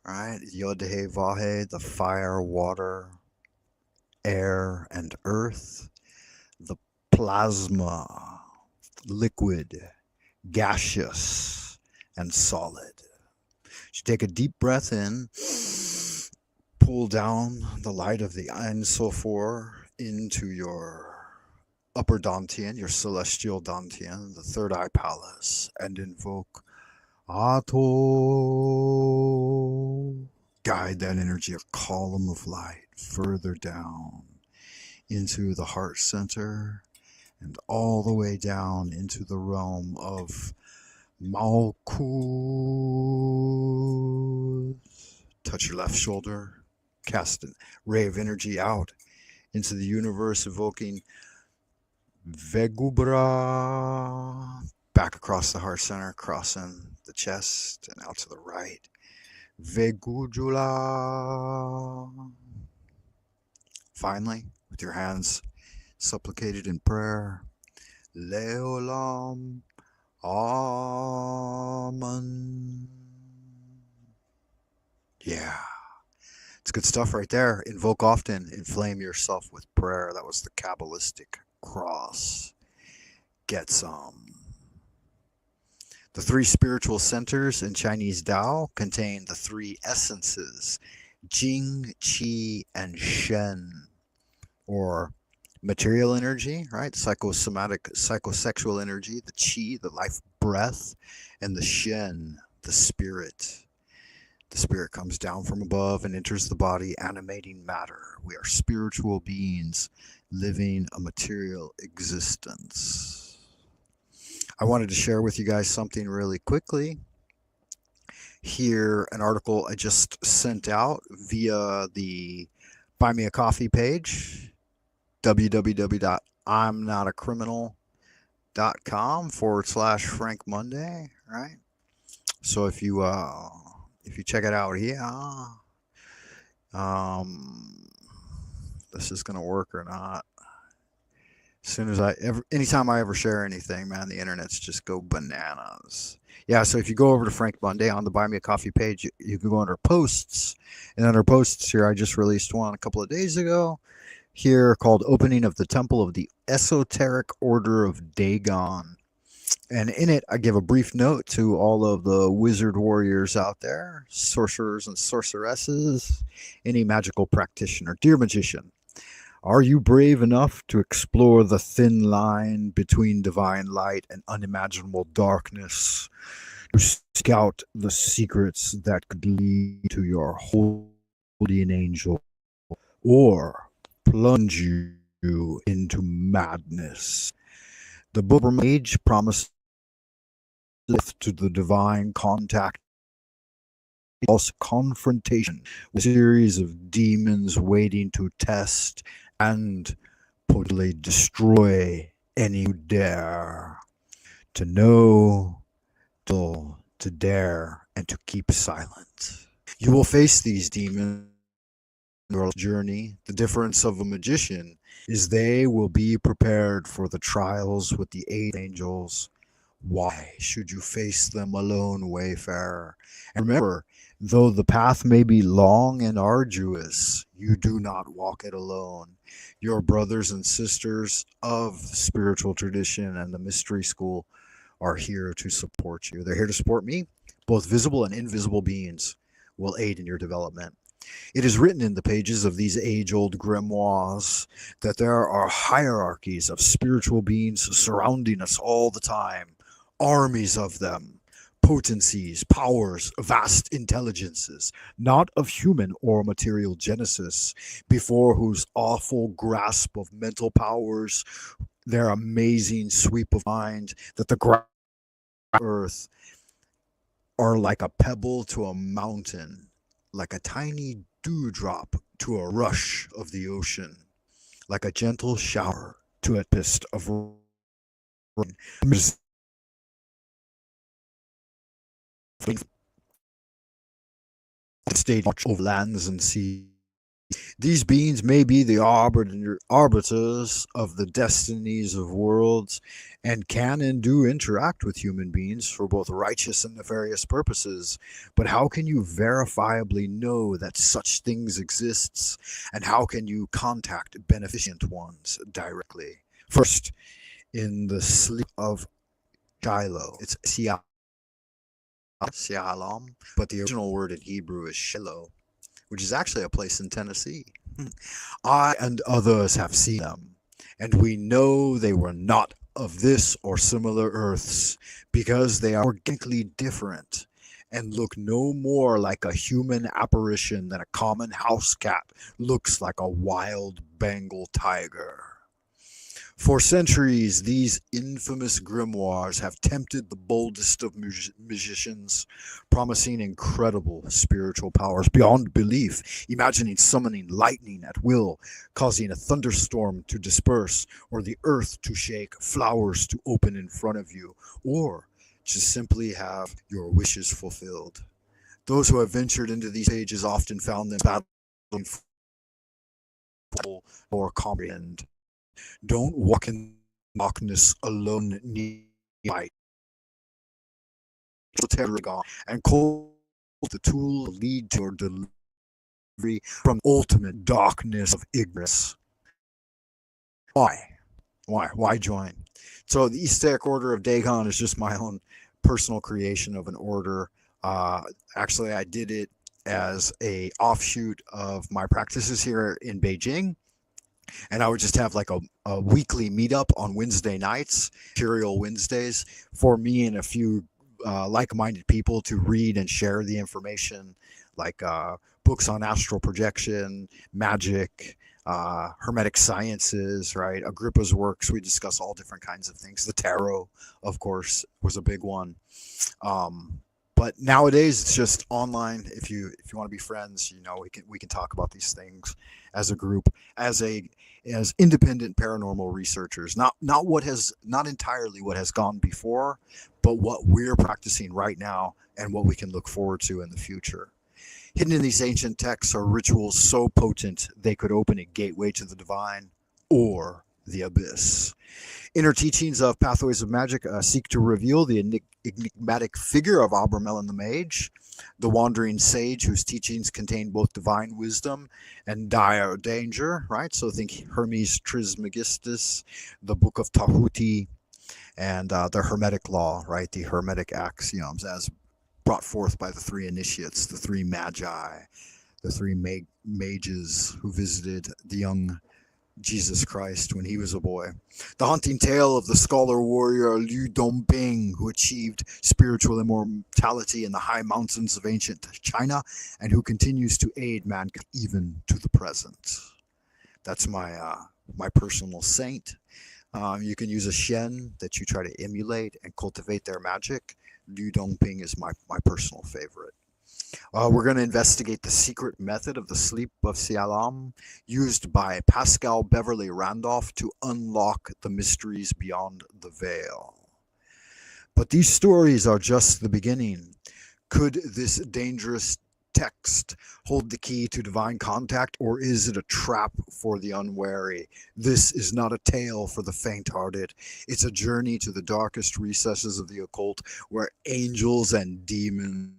A: right? Yod-He Vahe, the fire, water, air, and earth, the plasma, liquid, gaseous, and solid. You take a deep breath in, pull down the light of the Ein Sof into your upper dantian, your celestial dantian, the third eye palace, and invoke Ato. Guide that energy, a column of light, further down into the heart center and all the way down into the realm of Malkuth. Touch your left shoulder, cast a ray of energy out into the universe, evoking Vegubra, back across the heart center, crossing the chest and out to the right. Vegujula. Finally, with your hands supplicated in prayer, Leolam Amen. Yeah. It's good stuff right there. Invoke often, inflame yourself with prayer. That was the Kabbalistic cross. Get some. The 3 spiritual centers in Chinese Tao contain the 3 essences, Jing, Qi, and Shen, or material energy, right? Psychosomatic, psychosexual energy, the Qi, the life breath, and the Shen, the spirit. The spirit comes down from above and enters the body, animating matter. We are spiritual beings living a material existence. I wanted to share with you guys something really quickly. Here, an article I just sent out via the Buy Me a Coffee page, www.imnotacriminal.com/Frank Monday, right? So if you check it out here, this is gonna work or not. As soon as anytime I ever share anything, man, the internet's just go bananas. Yeah, so if you go over to Frank Monday on the Buy Me a Coffee page, you can go under posts, and under posts here, I just released one a couple of days ago here called Opening of the Temple of the Esoteric Order of Dagon. And in it, I give a brief note to all of the wizard warriors out there, sorcerers and sorceresses, any magical practitioner. Dear magician, are you brave enough to explore the thin line between divine light and unimaginable darkness, to scout the secrets that could lead to your holy angel, or plunge you into madness? The book of Mage promises to the divine contact, also confrontation with a series of demons waiting to test and potentially destroy any who dare. To know, to dare, and to keep silent. You will face these demons on your journey. The difference of a magician is they will be prepared for the trials with the 8 angels. Why should you face them alone, wayfarer? And remember, Though the path may be long and arduous, you do not walk it alone. Your brothers and sisters of spiritual tradition and the mystery school are here to support you. They're here to support me. Both visible and invisible beings will aid in your development. It is written in the pages of these age-old grimoires that there are hierarchies of spiritual beings surrounding us all the time, armies of them, potencies, powers, vast intelligences, not of human or material genesis, before whose awful grasp of mental powers, their amazing sweep of mind, that the ground earth are like a pebble to a mountain, like a tiny dewdrop to a rush of the ocean, like a gentle shower to a mist of rain. Stage over lands and seas. These beings may be the arbiters of the destinies of worlds, and can and do interact with human beings for both righteous and nefarious purposes. But how can you verifiably know that such things exists, and how can you contact beneficent ones directly? First, in the sleep of Shiloh. It's Sialam, but the original word in Hebrew is Shiloh, which is actually a place in Tennessee. I and others have seen them, and we know they were not of this or similar earths, because they are organically different and look no more like a human apparition than a common house cat looks like a wild Bengal tiger. For centuries, these infamous grimoires have tempted the boldest of magicians, promising incredible spiritual powers beyond belief, imagining summoning lightning at will, causing a thunderstorm to disperse, or the earth to shake, flowers to open in front of you, or to simply have your wishes fulfilled. Those who have ventured into these pages often found them battling for or comprehend. Don't walk in darkness alone, need light. And call the tool to lead to your delivery from ultimate darkness of ignorance. Why? Why join? So the Eastaic Order of Dagon is just my own personal creation of an order. Actually, I did it as a offshoot of my practices here in Beijing. And I would just have like a weekly meetup on Wednesday nights, Imperial Wednesdays, for me and a few like-minded people to read and share the information, like books on astral projection, magic, hermetic sciences, right? Agrippa's works. We discuss all different kinds of things. The tarot, of course, was a big one. But nowadays it's just online. If you want to be friends, we can talk about these things as a group, as independent paranormal researchers. Not entirely what has gone before, but what we're practicing right now and what we can look forward to in the future. Hidden in these ancient texts are rituals so potent they could open a gateway to the divine or the abyss. Inner teachings of Pathways of Magic seek to reveal the enigmatic figure of Abramelin the Mage, the wandering sage whose teachings contain both divine wisdom and dire danger, right? So think Hermes Trismegistus, the Book of Tahuti, and the Hermetic Law, right? The Hermetic axioms as brought forth by the three initiates, the three magi, the three mages who visited the young Jesus Christ when he was a boy. The haunting tale of the scholar warrior Liu Dongbing, who achieved spiritual immortality in the high mountains of ancient China and who continues to aid mankind even to the present. That's my personal saint. You can use a Shen that you try to emulate and cultivate their magic. Liu Dongbing is my personal favorite. We're going to investigate the secret method of the sleep of Sialam, used by Pascal Beverly Randolph to unlock the mysteries beyond the veil. But these stories are just the beginning. Could this dangerous text hold the key to divine contact, or is it a trap for the unwary? This is not a tale for the faint-hearted. It's a journey to the darkest recesses of the occult, where angels and demons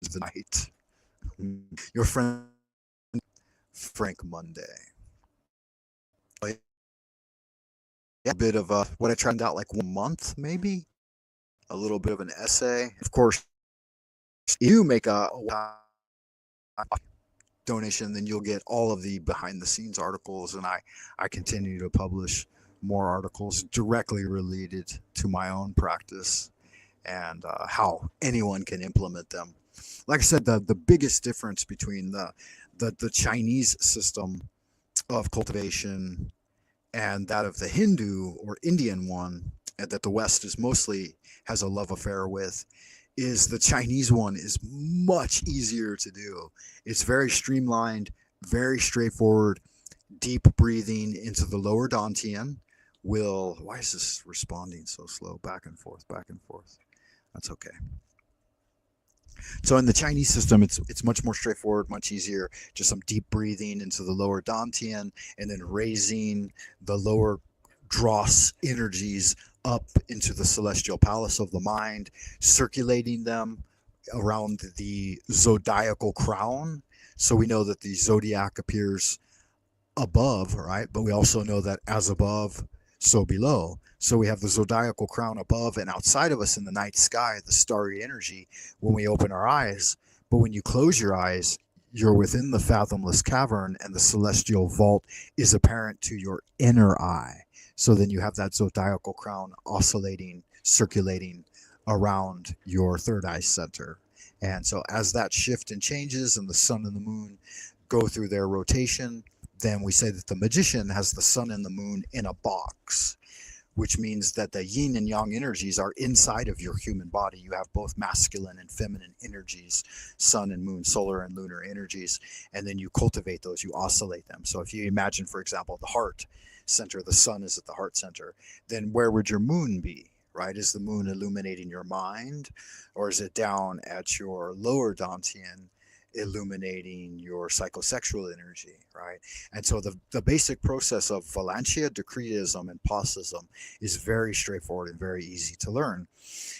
A: the night. Your friend Frank Monday. A bit of what I tried out like 1 month, maybe a little bit of an essay. Of course, if you make a donation, then you'll get all of the behind the scenes articles, and I continue to publish more articles directly related to my own practice and how anyone can implement them. Like I said, the biggest difference between the Chinese system of cultivation and that of the Hindu or Indian one that the West is mostly has a love affair with is the Chinese one is much easier to do. It's very streamlined, very straightforward. Deep breathing into the lower dantian will. Why is this responding so slow? Back and forth, back and forth. That's okay. So in the Chinese system, it's much more straightforward, much easier. Just some deep breathing into the lower dantian, and then raising the lower dross energies up into the celestial palace of the mind, circulating them around the zodiacal crown. So we know that the zodiac appears above, right? But we also know that as above, so below. So we have the zodiacal crown above and outside of us in the night sky, the starry energy when we open our eyes. But when you close your eyes, you're within the fathomless cavern and the celestial vault is apparent to your inner eye. So then you have that zodiacal crown oscillating, circulating around your third eye center. And so as that shift and changes and the sun and the moon go through their rotation, then we say that the magician has the sun and the moon in a box, which means that the yin and yang energies are inside of your human body. You have both masculine and feminine energies, sun and moon, solar and lunar energies, and then you cultivate those, you oscillate them. So if you imagine, for example, the heart center, the sun is at the heart center, then where would your moon be? Right? Is the moon illuminating your mind, or is it down at your lower dantian, illuminating your psychosexual energy, right? And so the basic process of Valantia, Decretism, and Posism is very straightforward and very easy to learn.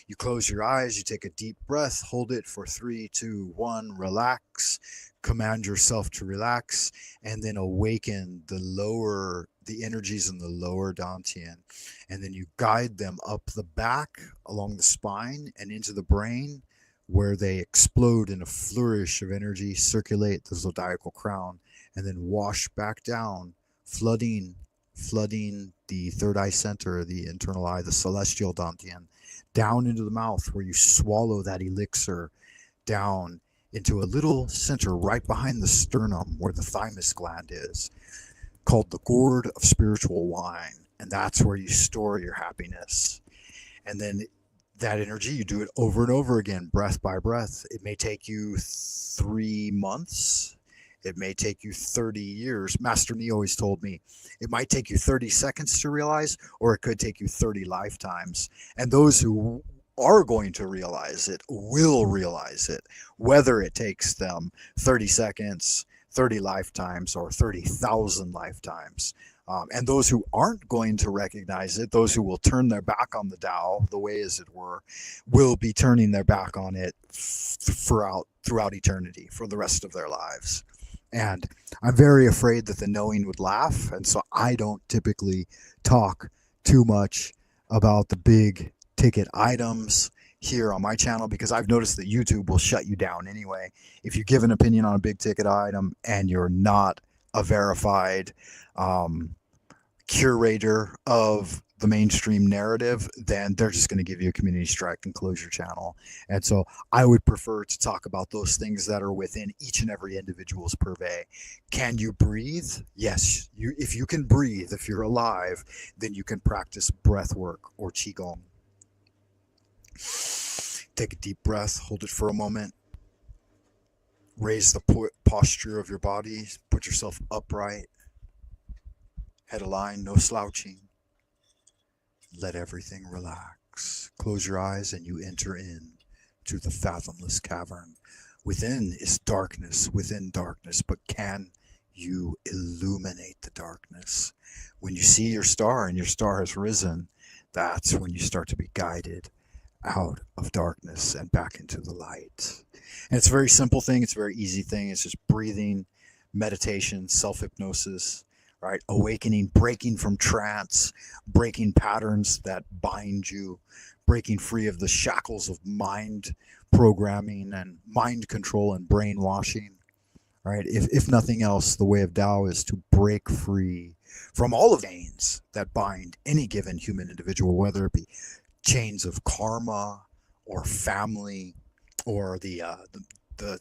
A: You close your eyes, you take a deep breath, hold it for 3, 2, 1, relax, command yourself to relax, and then awaken the energies in the lower dantian. And then you guide them up the back, along the spine, and into the brain, where they explode in a flourish of energy, circulate the zodiacal crown, and then wash back down, flooding the third eye center, the internal eye, the celestial dantian, down into the mouth, where you swallow that elixir down into a little center right behind the sternum, where the thymus gland is, called the gourd of spiritual wine. And that's where you store your happiness. And then that energy, you do it over and over again, breath by breath. It may take you 3 months. It may take you 30 years. Master Nee always told me it might take you 30 seconds to realize, or it could take you 30 lifetimes. And those who are going to realize it will realize it, whether it takes them 30 seconds, 30 lifetimes, or 30,000 lifetimes. And those who aren't going to recognize it, those who will turn their back on the Tao, the way as it were, will be turning their back on it throughout eternity, for the rest of their lives. And I'm very afraid that the knowing would laugh, and so I don't typically talk too much about the big ticket items here on my channel, because I've noticed that YouTube will shut you down anyway. If you give an opinion on a big ticket item and you're not a verified curator of the mainstream narrative, then they're just going to give you a community strike and close your channel. And so I would prefer to talk about those things that are within each and every individual's purvey. Can you breathe? Yes. If you can breathe, if you're alive, then you can practice breath work or qigong. Take a deep breath, hold it for a moment. Raise the posture of your body, put yourself upright. Head aligned, no slouching. Let everything relax. Close your eyes and you enter in to the fathomless cavern. Within is darkness, but can you illuminate the darkness? When you see your star and your star has risen, that's when you start to be guided out of darkness and back into the light. And it's a very simple thing. It's a very easy thing. It's just breathing, meditation, self hypnosis, right? Awakening, breaking from trance, breaking patterns that bind you, breaking free of the shackles of mind programming and mind control and brainwashing, right? If nothing else, the way of Tao is to break free from all of the chains that bind any given human individual, whether it be chains of karma or family or the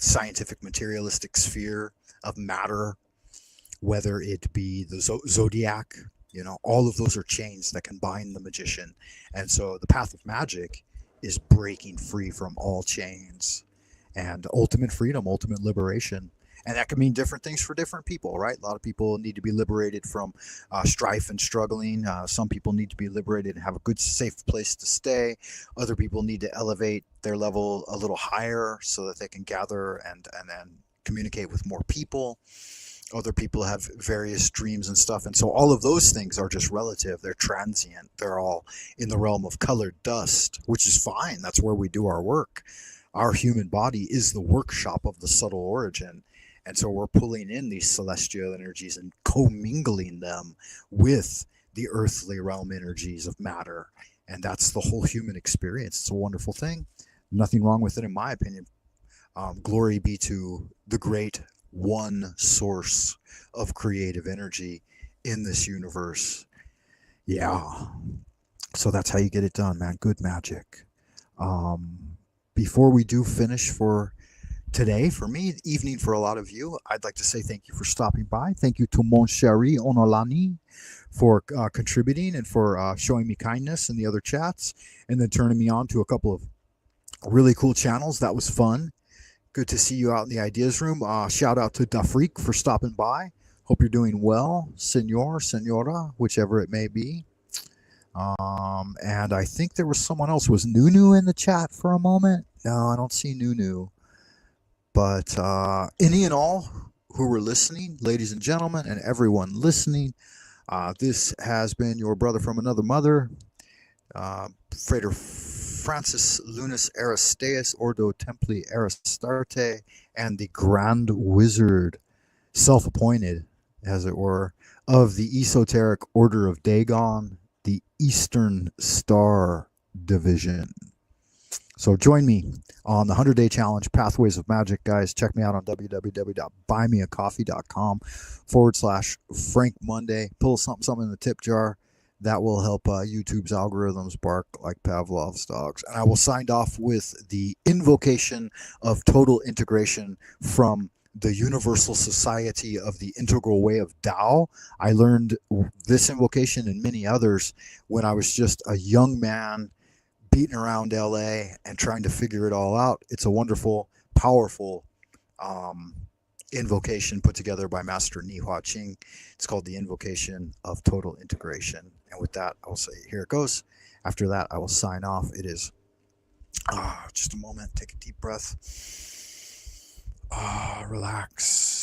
A: scientific materialistic sphere of matter, whether it be the zodiac. All of those are chains that can bind the magician. And so the path of magic is breaking free from all chains and ultimate freedom, ultimate liberation. And that can mean different things for different people, right? A lot of people need to be liberated from strife and struggling. Some people need to be liberated and have a good, safe place to stay. Other people need to elevate their level a little higher so that they can gather and then communicate with more people. Other people have various dreams and stuff. And so all of those things are just relative. They're transient. They're all in the realm of colored dust, which is fine. That's where we do our work. Our human body is the workshop of the subtle origin. And so we're pulling in these celestial energies and commingling them with the earthly realm energies of matter. And that's the whole human experience. It's a wonderful thing. Nothing wrong with it, in my opinion. Glory be to the great one source of creative energy in this universe. Yeah. So that's how you get it done, man. Good magic. Before we do finish for today, for me, evening for a lot of you, I'd like to say thank you for stopping by. Thank you to Mon Chéri Onolani for contributing and for showing me kindness in the other chats and then turning me on to a couple of really cool channels. That was fun. Good to see you out in the ideas room. Shout out to Dafrik for stopping by. Hope you're doing well, senor, senora, whichever it may be. And I think there was someone else. Was Nunu in the chat for a moment? No, I don't see Nunu. But any and all who were listening, ladies and gentlemen, and everyone listening, this has been your brother from another mother, Frater Francis Lunas Aristeus Ordo Templi Aristarte, and the Grand Wizard, self-appointed, as it were, of the esoteric Order of Dagon, the Eastern Star Division. So join me on the 100-Day Challenge, Pathways of Magic, guys. Check me out on www.buymeacoffee.com/Frank Monday. Pull something in the tip jar. That will help YouTube's algorithms bark like Pavlov's dogs. And I will sign off with the invocation of total integration from the Universal Society of the Integral Way of Tao. I learned this invocation and many others when I was just a young man beating around LA and trying to figure it all out. It's a wonderful, powerful invocation put together by Master Nihua Ching. It's called the Invocation of Total Integration. And with that, I will say, here it goes. After that, I will sign off. It is just a moment. Take a deep breath. Relax.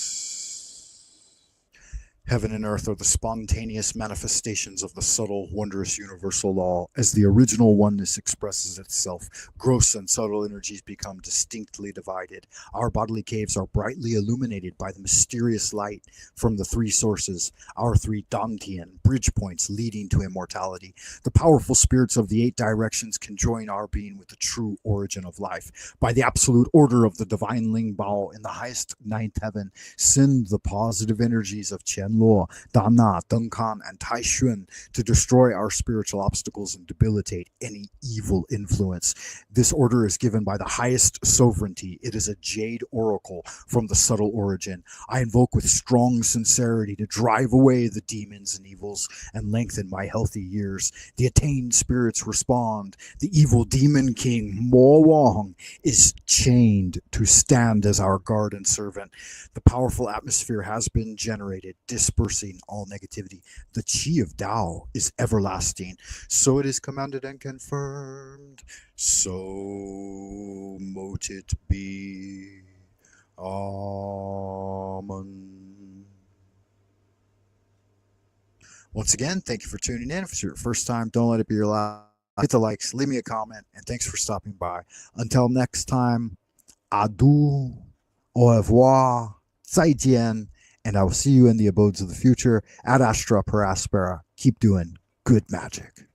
A: Heaven and earth are the spontaneous manifestations of the subtle, wondrous universal law. As the original oneness expresses itself, gross and subtle energies become distinctly divided. Our bodily caves are brightly illuminated by the mysterious light from the three sources, our three Dantian bridge points leading to immortality. The powerful spirits of the 8 directions can join our being with the true origin of life. By the absolute order of the divine Ling Bao in the highest ninth heaven, send the positive energies of Qian Luo, Dana, Dengkan, and Taixun to destroy our spiritual obstacles and debilitate any evil influence. This order is given by the highest sovereignty. It is a jade oracle from the subtle origin. I invoke with strong sincerity to drive away the demons and evils and lengthen my healthy years. The attained spirits respond. The evil demon king, Mo Wang, is chained to stand as our guard and servant. The powerful atmosphere has been generated, dispersing all negativity. The chi of Tao is everlasting. So it is commanded and confirmed. So mote it be. Amen. Once again, thank you for tuning in. If it's your first time, don't let it be your last. hit the likes, leave me a comment, and thanks for stopping by. Until next time, adieu, au revoir, 再见, and I will see you in the abodes of the future. Ad astra per aspera. Keep doing good magic.